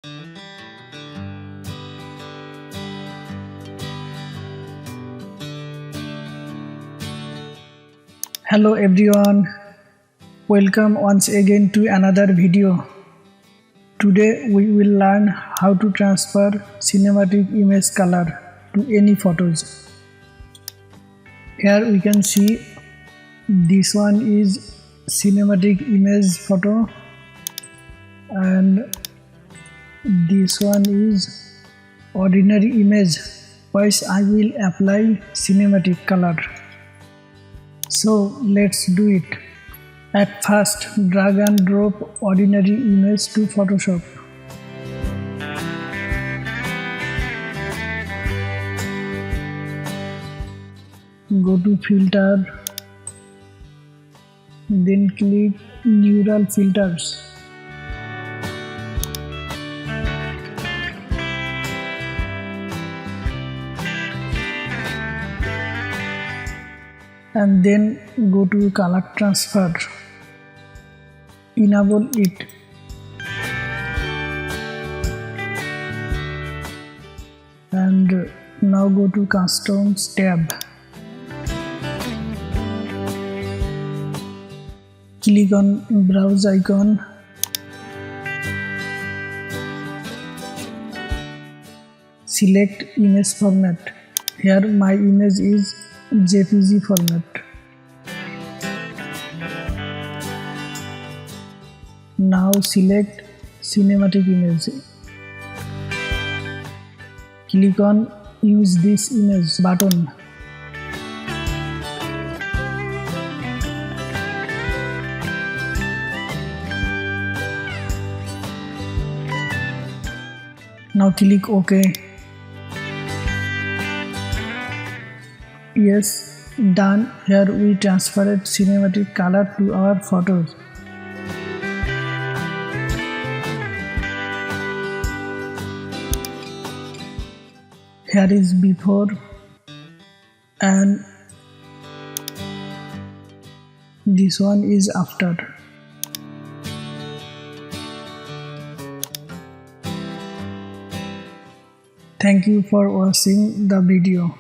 Hello everyone, welcome once again to another video. Today we will learn how to transfer cinematic image color to any photos. Here we can see this one is cinematic image photo and this one is ordinary image which I will apply cinematic color. So let's do it. At first, drag and drop ordinary image to Photoshop. Go to filter, then click neural filters. And then go to color transfer, enable it, and now go to customs tab, click on browse icon, select image format. Here my image is JPG format. Now select cinematic image. Click on use this image button. Now click OK. Yes, done. Here we transferred cinematic color to our photos. Here is before and this one is after. Thank you for watching the video.